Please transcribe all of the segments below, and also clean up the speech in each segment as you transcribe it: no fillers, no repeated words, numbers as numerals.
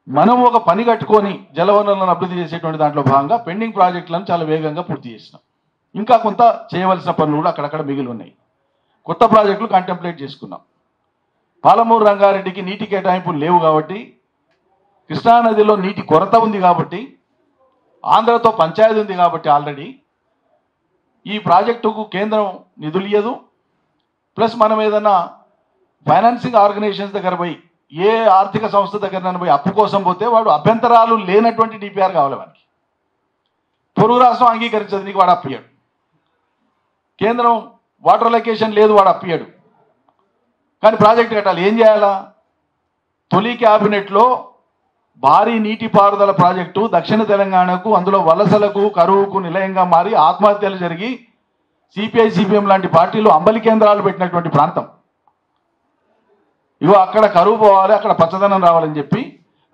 మనం ఒక పని కట్టుకొని జలవనరులను అభివృద్ధి చేసేటువంటి దాంట్లో భాగంగా పెండింగ్ ప్రాజెక్టులను చాలా వేగంగా పూర్తి చేసినాం. ఇంకా కొంత చేయవలసిన పనులు కూడా అక్కడక్కడ మిగిలి ఉన్నాయి. కొత్త ప్రాజెక్టులు కాంటెంప్లేట్ చేసుకున్నాం. పాలమూరు రంగారెడ్డికి నీటి కేటాయింపులు లేవు కాబట్టి, కృష్ణానదిలో నీటి కొరత ఉంది కాబట్టి, ఆంధ్రతో పంచాయతీ ఉంది కాబట్టి ఆల్రెడీ ఈ ప్రాజెక్టుకు కేంద్రం నిధులు ఇయ్యదు. ప్లస్ మనం ఏదైనా ఫైనాన్సింగ్ ఆర్గనైజేషన్స్ దగ్గర పోయి, ఏ ఆర్థిక సంస్థ దగ్గర పోయి అప్పు కోసం పోతే వాడు అభ్యంతరాలు లేనటువంటి డిపిఆర్ కావాలి వానికి. పొరుగు రాష్ట్రం అంగీకరించదు, నీకు వాడు అప్పియాడు. కేంద్రం వాటర్ లొకేషన్ లేదు, వాడు అప్పియాడు. కానీ ప్రాజెక్ట్ కట్టాలి, ఏం చేయాలా? తొలి క్యాబినెట్లో భారీ నీటిపారుదల ప్రాజెక్టు దక్షిణ తెలంగాణకు, అందులో వలసలకు కరువుకు నిలయంగా మారి ఆత్మహత్యలు జరిగి సిపిఐ సిపిఎం లాంటి పార్టీలు అంబలి కేంద్రాలు పెట్టినటువంటి ప్రాంతం. ఇగో అక్కడ కరువు పోవాలి, అక్కడ పచ్చదనం రావాలని చెప్పి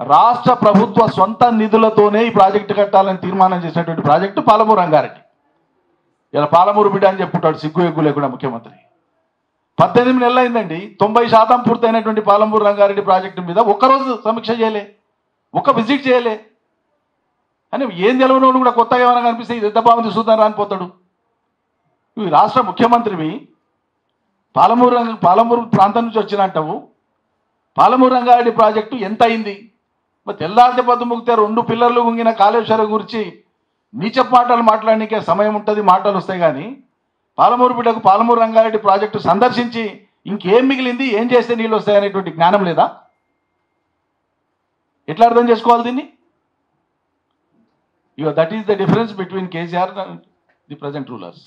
రాష్ట్ర ప్రభుత్వ సొంత నిధులతోనే ఈ ప్రాజెక్టు కట్టాలని తీర్మానం చేసినటువంటి ప్రాజెక్టు పాలమూరు రంగారెడ్డి. ఇలా పాలమూరు బిడ్డ అని చెప్పుకుంటాడు సిగ్గు ఎగ్గు లేకుండా ముఖ్యమంత్రి. 18 నెలలు అయిందండి, 90% పూర్తయినటువంటి పాలమూరు రంగారెడ్డి ప్రాజెక్టు మీద ఒక్కరోజు సమీక్ష చేయలే, ఒక్క విజిట్ చేయలే. అని ఏం తెలవనోడు కూడా కొత్తగా ఏమైనా కనిపిస్తే ఇది ఎంత బాగుంది చూద్దాం రానిపోతాడు. ఇవి రాష్ట్ర ముఖ్యమంత్రివి, పాలమూరు ప్రాంతం నుంచి వచ్చినట్టవు. పాలమూరు రంగారెడ్డి ప్రాజెక్టు ఎంత అయింది? మరి తెల్లారితే పొద్దు ముగితే 2 పిల్లర్లు గుంగిన కాళేశ్వరం గురించి నీచపు మాటలు మాట్లాడడానికే సమయం ఉంటుంది, మాటలు వస్తాయి. కానీ పాలమూరు బిడ్డకు పాలమూరు రంగారెడ్డి ప్రాజెక్టు సందర్శించి ఇంకేం మిగిలింది, ఏం చేస్తే నీళ్ళు వస్తాయనేటువంటి జ్ఞానం లేదా? ఎట్లా అర్థం చేసుకోవాలి దీన్ని? ఇక that is the difference between KCR and the present rulers.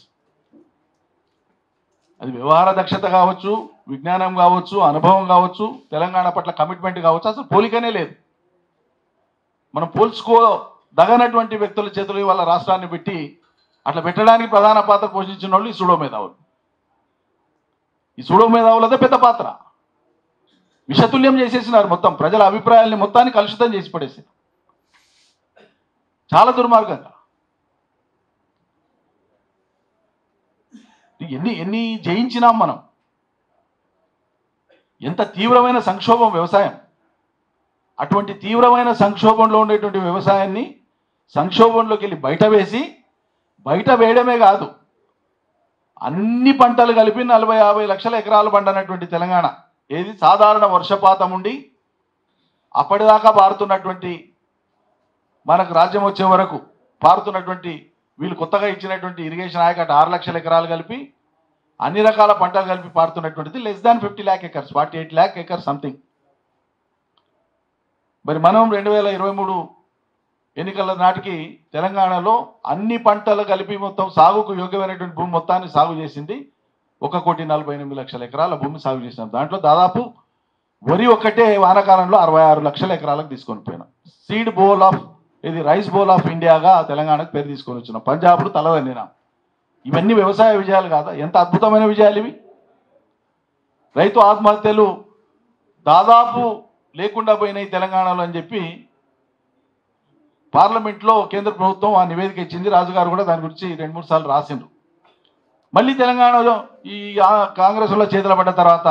అది వ్యవహార దక్షత కావచ్చు, విజ్ఞానం కావచ్చు, అనుభవం కావచ్చు, తెలంగాణ పట్ల కమిట్మెంట్ కావచ్చు, అసలు పోలికనే లేదు. మనం పోల్చుకోదగనటువంటి వ్యక్తుల చేతులు వాళ్ళ రాష్ట్రాన్ని పెట్టి అట్లా పెట్టడానికి ప్రధాన పాత్ర పోషించిన వాళ్ళు ఈ సూడో మేధావులు. ఈ సూడో మేధావులదే పెద్ద పాత్ర. విషతుల్యం చేసేసినారు, మొత్తం ప్రజల అభిప్రాయాల్ని మొత్తాన్ని కలుషితం చేసి పడేసారు చాలా దుర్మార్గంగా. ఎన్ని జయించినాం మనం. ఎంత తీవ్రమైన సంక్షోభం వ్యవసాయం. అటువంటి తీవ్రమైన సంక్షోభంలో ఉండేటువంటి వ్యవసాయాన్ని సంక్షోభంలోకి వెళ్ళి బయట వేయడమే కాదు, అన్ని పంటలు కలిపి 40-50 లక్షల ఎకరాలు పండనటువంటి తెలంగాణ, ఏది సాధారణ వర్షపాతం ఉండి అప్పటిదాకా పారుతున్నటువంటి, మనకు రాజ్యం వచ్చే వరకు పారుతున్నటువంటి, వీళ్ళు కొత్తగా ఇచ్చినటువంటి ఇరిగేషన్ ఆయకట్టు 6 లక్షల ఎకరాలు కలిపి అన్ని రకాల పంటలు కలిపి పారుతున్నటువంటిది less than 50 lakh acres, 48 lakh acres something. మరి మనం 2023 ఎన్నికల నాటికి తెలంగాణలో అన్ని పంటలు కలిపి మొత్తం సాగుకు యోగ్యమైనటువంటి భూమి మొత్తాన్ని సాగు చేసింది 1,48 లక్షల ఎకరాల భూమి సాగు చేసినాం. దాంట్లో దాదాపు వరి ఒక్కటే వానాకాలంలో 66 లక్షల ఎకరాలకు తీసుకొని పోయినాం. సీడ్ బౌల్ ఆఫ్, ఇది రైస్ బౌల్ ఆఫ్ ఇండియాగా తెలంగాణకు పేరు తీసుకొని వచ్చినాం. పంజాబ్ను తలదన్నినాం. ఇవన్నీ వ్యవసాయ విజయాలు కాదా? ఎంత అద్భుతమైన విజయాలు ఇవి. రైతు ఆత్మహత్యలు దాదాపు లేకుండా పోయినాయి తెలంగాణలో అని చెప్పి పార్లమెంట్లో కేంద్ర ప్రభుత్వం ఆ నివేదిక ఇచ్చింది. రాజుగారు కూడా దాని గురించి 2-3 సార్లు రాసిండ్రు. మళ్ళీ తెలంగాణలో ఈ కాంగ్రెస్లో చేతులు పడ్డ తర్వాత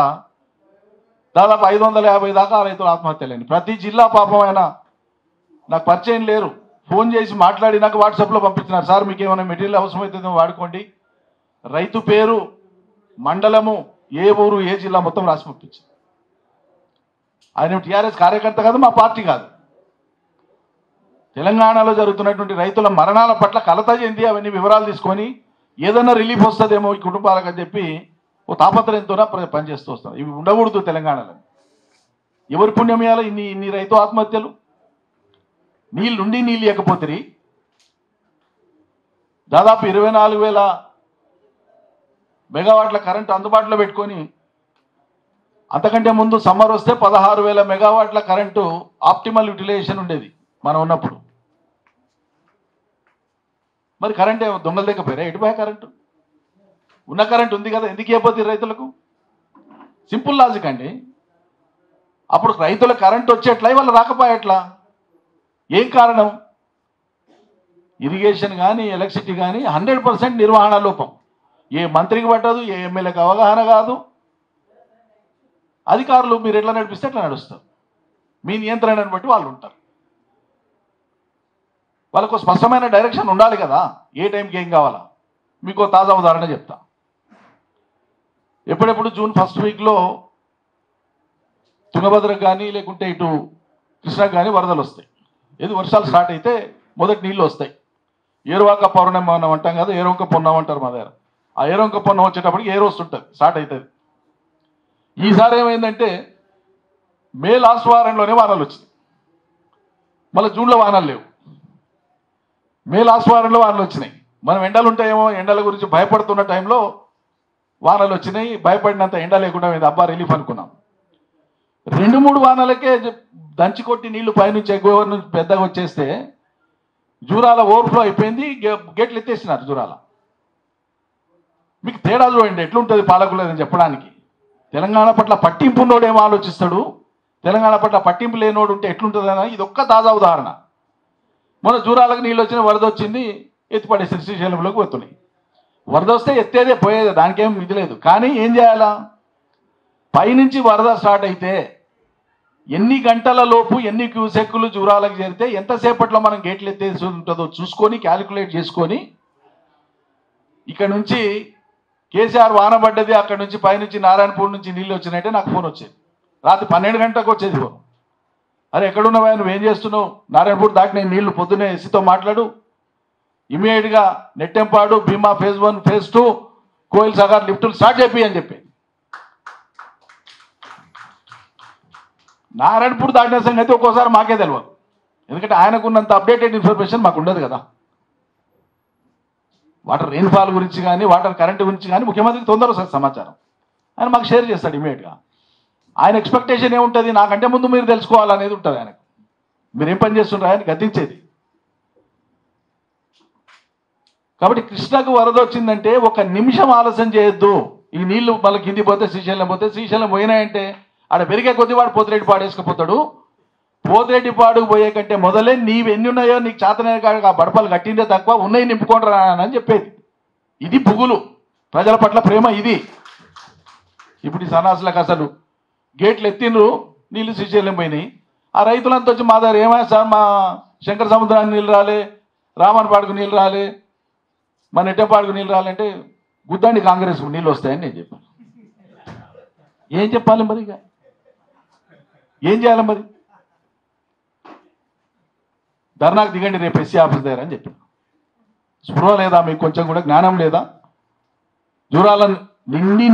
దాదాపు 550 దాకా రైతులు ఆత్మహత్యలేని. ప్రతి జిల్లా పాపం ఆయన నాకు పరిచయం లేరు, ఫోన్ చేసి మాట్లాడి నాకు వాట్సాప్లో పంపించినారు, సార్ మీకు ఏమైనా మెటీరియల్ అవసరమవుతుందో వాడుకోండి, రైతు పేరు, మండలము, ఏ ఊరు, ఏ జిల్లా మొత్తం రాసి పంపించింది. ఆయన టీఆర్ఎస్ కార్యకర్త కాదు, మా పార్టీ కాదు. తెలంగాణలో జరుగుతున్నటువంటి రైతుల మరణాల పట్ల కలత చెంది అవన్నీ వివరాలు తీసుకొని ఏదైనా రిలీఫ్ వస్తుందేమో ఈ కుటుంబాలకు అని చెప్పి ఓ తాపత్రయంతోనే పనిచేస్తూ వస్తారు. ఇవి ఉండకూడదు తెలంగాణలో. ఎవరి పుణ్యమేయాలో ఇన్ని రైతు ఆత్మహత్యలు? నీళ్ళు లేకపోతే దాదాపు 24,000 మెగావాట్ల కరెంటు అందుబాటులో పెట్టుకొని, అంతకంటే ముందు సమ్మర్ వస్తే 16,000 మెగావాట్ల కరెంటు ఆప్టిమల్ యూటిలైజేషన్ ఉండేది మనం ఉన్నప్పుడు. మరి కరెంట్ ఏమో దొంగలు లేకపోయారా? ఎటుపోయా కరెంటు? ఉన్న కరెంట్ ఉంది కదా, ఎందుకు ఇవ్వబోతుంది రైతులకు? సింపుల్ లాజిక్ అండి. అప్పుడు రైతుల కరెంట్ వచ్చేట్లా, వాళ్ళు రాకపోయేట్లా? ఏం కారణం? ఇరిగేషన్ కానీ ఎలక్ట్రిసిటీ కానీ 100% నిర్వహణ లోపం. ఏ మంత్రికి పట్టదు, ఏ ఎమ్మెల్యేకి అవగాహన కాదు. అధికారులు మీరు ఎట్లా నడిపిస్తే ఎట్లా నడుస్తారు, మీ నియంత్రణను బట్టి వాళ్ళు ఉంటారు. వాళ్ళకు స్పష్టమైన డైరెక్షన్ ఉండాలి కదా, ఏ టైంకి ఏం కావాలా. మీకు తాజా ఉదాహరణ చెప్తా. ఎప్పుడెప్పుడు జూన్ ఫస్ట్ వీక్లో తుంగభద్రకు కానీ లేకుంటే ఇటు కృష్ణకు కానీ వరదలు వస్తాయి. ఏది వర్షాలు స్టార్ట్ అయితే మొదటి నీళ్ళు వస్తాయి. ఏరువాక పౌర్ణమి మనం అంటాం కదా, ఏరువంక పొన్నం అంటారు మా దగ్గర. ఆ ఏరువంక పొన్నం వచ్చేటప్పటికి ఏ రోజు ఉంటుంది, స్టార్ట్ అవుతుంది. ఈసారి ఏమైందంటే మే లాస్ట్ వారంలోనే వానలు వచ్చినాయి, మళ్ళీ జూన్లో వానలు లేవు. మే లాస్ట్ వారంలో వానలు వచ్చినాయి. మనం ఎండలు ఉంటాయేమో, ఎండల గురించి భయపడుతున్న టైంలో వానలు వచ్చినాయి. భయపడినంత ఎండ లేకుండా అబ్బా రిలీఫ్ అనుకున్నాం. 2-3 వానలకే దంచి కొట్టి నీళ్లు పైనుంచి ఎగువ నుంచి పెద్దగా వచ్చేస్తే జూరాల ఓవర్ఫ్లో అయిపోయింది. గేట్లు ఎత్తేసినారు జూరాల. మీకు తేడా చూడండి ఎట్లుంటుంది పాలకులేదని చెప్పడానికి. తెలంగాణ పట్ల పట్టింపు ఉన్నోడు ఏమో ఆలోచిస్తాడు, తెలంగాణ పట్ల పట్టింపు లేనోడు ఉంటే ఎట్లుంటుందని ఇది ఒక్క తాజా ఉదాహరణ. మన జూరాలకు నీళ్ళు వచ్చిన వరద వచ్చింది, ఎత్తిపడేసి శ్రీశైలంలోకి వస్తున్నాయి. వరద వస్తే ఎత్తేదే పోయేదే, దానికేం ఇది లేదు. కానీ ఏం చేయాలా, పైనుంచి వరద స్టార్ట్ అయితే ఎన్ని గంటల లోపు ఎన్ని క్యూసెక్కులు జూరాలకు చేరితే ఎంతసేపట్లో మనం గేట్లు ఎత్తేసి ఉంటుందో చూసుకొని క్యాలిక్యులేట్ చేసుకొని, ఇక్కడ నుంచి కేసీఆర్ వాన పడ్డది, అక్కడ నుంచి పైనుంచి నారాయణపూర్ నుంచి నీళ్ళు వచ్చినాయంటే నాకు ఫోన్ వచ్చేది. రాత్రి 12 గంటలకు వచ్చేది ఫోన్. అరే ఎక్కడున్నావా, నువ్వేం చేస్తున్నావు, నారాయణపూర్ దాటి నేను నీళ్లు పొద్దున్నే ఎస్సీతో మాట్లాడు, ఇమీడియట్గా నెట్టెంపాడు, భీమా ఫేజ్ 1 ఫేజ్ 2 కోయిల్ సాగర్ లిఫ్టులు స్టార్ట్ చెప్పి అని చెప్పి. నారాయణపూర్ దాటిన సంగతి ఒక్కోసారి మాకే తెలియదు, ఎందుకంటే ఆయనకున్నంత అప్డేటెడ్ ఇన్ఫర్మేషన్ మాకు ఉండదు కదా. వాటర్ రెయిన్ఫాల్ గురించి కానీ వాటర్ కరెంట్ గురించి కానీ ముఖ్యమంత్రికి తొందర వస్తుంది సమాచారం, ఆయన మాకు షేర్ చేస్తాడు ఇమీడియట్గా. ఆయన ఎక్స్పెక్టేషన్ ఏముంటుంది, నాకంటే ముందు మీరు తెలుసుకోవాలనేది ఉంటుంది ఆయనకు. మీరేం పని చేస్తుండ్రు ఆయన గద్దించేది. కాబట్టి కృష్ణకు వరద వచ్చిందంటే 1 నిమిషం ఆలస్యం చేయొద్దు. ఈ నీళ్లు మళ్ళీ కింది పోతే శ్రీశైలం పోతే, శ్రీశైలం పోయినాయంటే ఆడ పెరిగే కొద్ది వాడు పోతిరెడ్డిపాడు వేసుకుపోతాడు. పోతిరెడ్డిపాడుకు పోయే కంటే మొదలే నీవు ఎన్ని ఉన్నాయో నీకు చేతనే కాదు ఆ బడపలు కట్టిందే తక్కువ, ఉన్నాయి నింపుకోండి రా అని చెప్పేది. ఇది బుగులు, ప్రజల పట్ల ప్రేమ ఇది. ఇప్పుడు ఈ సన్నాసులకు అసలు గేట్లు ఎత్తిండ్రు, నీళ్ళు శ్రీశైలం పోయినాయి. ఆ రైతులంతా వచ్చి మా దగ్గర ఏమైనా సార్ మా శంకర సముద్రానికి నీళ్ళు రాలే, రామన్పాడుకు నీళ్ళు రాలే, మా నెట్టెంపాడుకు నీళ్ళు రాలంటే గుద్దండి కాంగ్రెస్కు నీళ్ళు వస్తాయని నేను చెప్పాను. ఏం చెప్పాలి మరి, ఇక ఏం చేయాలి మరి, ధర్నాకు దిగండి రేపు ఎస్సీ ఆఫీస్ దగ్గర అని చెప్పాను. స్పృహ లేదా మీకు, కొంచెం కూడా జ్ఞానం లేదా? జూరాలను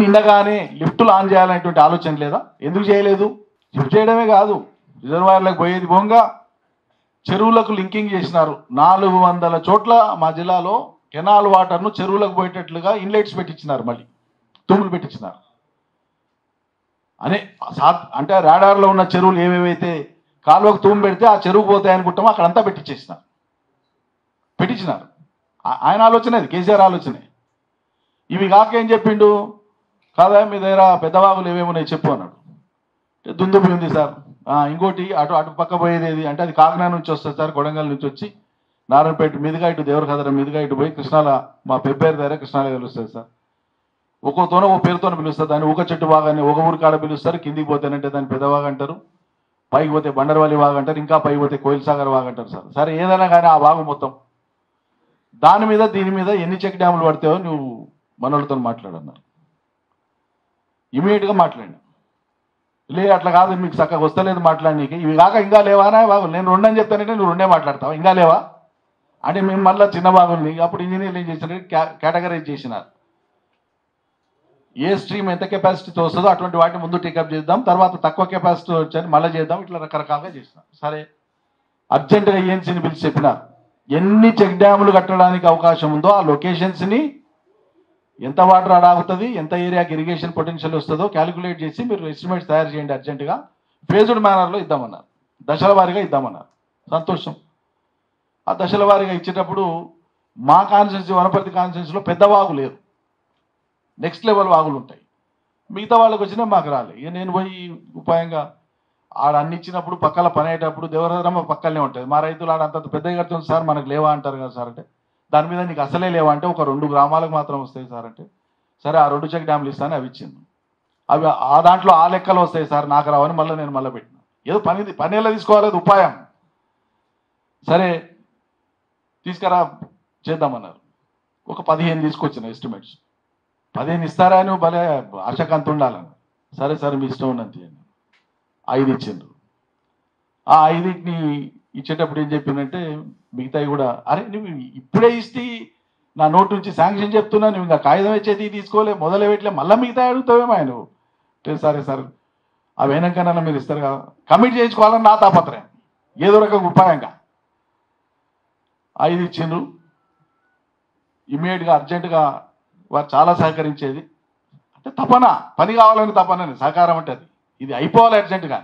నిండగానే లిఫ్టులు ఆన్ చేయాలనేటువంటి ఆలోచన లేదా? ఎందుకు చేయలేదు? లిఫ్ట్ చేయడమే కాదు, రిజర్వాయర్లకు పోయేది పోగా చెరువులకు లింకింగ్ చేసినారు. 400 చోట్ల మా జిల్లాలో కెనాల్ వాటర్ను చెరువులకు పోయేటట్లుగా ఇన్లెట్స్ పెట్టించినారు, మళ్ళీ తుమ్ములు పెట్టించినారు. అంటే రాడార్లో ఉన్న చెరువులు ఏవేవైతే కాలువకు తూము పెడితే ఆ చెరువుకు పోతాయి అనుకుంటామో అక్కడంతా పెట్టించినారు. ఆయన ఆలోచనే, అది కేసీఆర్ ఆలోచనే. ఇవి కాక ఏం చెప్పిండు, కాదా మీ దగ్గర పెద్దవాగులు ఏమేమున్నాయి చెప్పు అన్నాడు. దుందుబి ఉంది సార్, ఇంకోటి అటు పక్క పోయేది ఏది అంటే అది కాకినాడ నుంచి వస్తుంది సార్, కొడంగల్ నుంచి వచ్చి నారాయణపేట మీదుగా ఇటు దేవరకద్ర మీదుగా ఇటు పోయి కృష్ణాల మా పెబ్బేరు దగ్గర కృష్ణాల కలుస్తుంది సార్. ఒక్కోతోనో ఓ పేరుతో పిలుస్తారు దాన్ని. ఊక చెట్టు వాగాన్ని ఒక ఊరి కాడ పిలుస్తారు, కిందికి పోతేనంటే దాన్ని పెద్దవాగ అంటారు, పైకి పోతే బండరవల్లి వాగు అంటారు, ఇంకా పైకి పోతే కోయిల్ సాగర్ వాగు అంటారు సార్. సరే ఏదైనా కానీ ఆ వాగు మొత్తం దాని మీద దీని మీద ఎన్ని చెక్ డ్యాములు పడతాయో నువ్వు మనోళ్ళతో మాట్లాడన్నారు. ఇమీడియట్గా మాట్లాడినా, లే అట్లా కాదు మీకు చక్కగా వస్తలేదు మాట్లాడనీకి, ఇవి కాక ఇంకా లేవానా బాగులు, నేను 2 అని చెప్తానంటే నువ్వు 2 మాట్లాడతావు, ఇంకా లేవా అంటే మేము మళ్ళీ చిన్న బాగుల్ని. అప్పుడు ఇంజనీర్లు ఏం చేసినారు, కేటగరైజ్ చేసినారు. ఏ స్ట్రీమ్ ఎంత కెపాసిటీతో వస్తుందో అటువంటి వాటిని ముందు టేకప్ చేద్దాం, తర్వాత తక్కువ కెపాసిటీ వచ్చని మళ్ళీ చేద్దాం, ఇట్లా రకరకాలుగా చేసినాం. సరే అర్జెంటుగా ఏఎన్సీని పిలిచి చెప్పినారు, ఎన్ని చెక్ డ్యాములు కట్టడానికి అవకాశం ఉందో ఆ లొకేషన్స్ని, ఎంత వాటర్ ఆగుతుంది, ఎంత ఏరియాకి ఇరిగేషన్ పొటెన్షియల్ వస్తుందో క్యాలిక్యులేట్ చేసి మీరు ఎస్టిమేట్స్ తయారు చేయండి అర్జెంటుగా, ఫేజ్డ్ మేనర్లో ఇద్దామన్నారు, దశల వారీగా ఇద్దామన్నారు. సంతోషం. ఆ దశల వారీగా ఇచ్చేటప్పుడు మా కాన్స్టిట్యున్సీ వనపర్తి కాన్స్టిట్యున్సీలో పెద్ద వాగు లేదు, నెక్స్ట్ లెవెల్ వాగులు ఉంటాయి. మిగతా వాళ్ళకి వచ్చినా మాకు రాలే. ఇక నేను పోయి ఉపాయంగా ఆడ అన్ని ఇచ్చినప్పుడు పక్కల పని అయ్యేటప్పుడు దేవరమ్మ పక్కనే ఉంటుంది. మా రైతులు ఆడ అంత పెద్దగా కడుతుంది సార్, మనకు లేవా అంటారు కదా సార్ అంటే, దాని మీద నీకు అసలే లేవా అంటే ఒక 2 గ్రామాలకు మాత్రం వస్తాయి సార్ అంటే, సరే ఆ 2 చెక్ డ్యాములు ఇస్తాను అవి ఇచ్చింది. అవి ఆ దాంట్లో ఆ లెక్కలు వస్తాయి సార్, నాకు రావని నేను మళ్ళీ పెట్టినా. ఏదో పని ఎలా తీసుకోవాలి, ఉపాయం. సరే తీసుకురా చేద్దామన్నారు. ఒక 15 తీసుకొచ్చిన ఎస్టిమేట్స్. 15 ఇస్తారా నువ్వు భలే ఆశకాంత ఉండాలని. సరే సరే మీ ఇష్టం ఉన్నంత 5 ఇచ్చిండ్రు. ఆ 5ని ఇచ్చేటప్పుడు ఏం చెప్పిందంటే మిగతాయి కూడా అరే నువ్వు ఇప్పుడే ఇస్తే నా నోటు నుంచి శాంక్షన్ చెప్తున్నా, నువ్వు ఇంకా కాగితం వచ్చేది తీసుకోలే మొదలు పెట్టలే, మళ్ళీ మిగతా అడుగుతావేమో ఆయన నువ్వు. సరే సార్ అవి వెనకనన్నా మీరు ఇస్తారు కదా, కమిట్ చేయించుకోవాలని నా తాపత్రయం, ఏదో రకంగా ఉపాయంగా 5 ఇచ్చిండ్రు. ఇమ్మీడియట్గా అర్జెంటుగా వారు చాలా సహకరించేది. అంటే తపన, పని కావాలని తపనని సహకారం అంటే అది, ఇది అయిపోవాలి అర్జెంటుగా.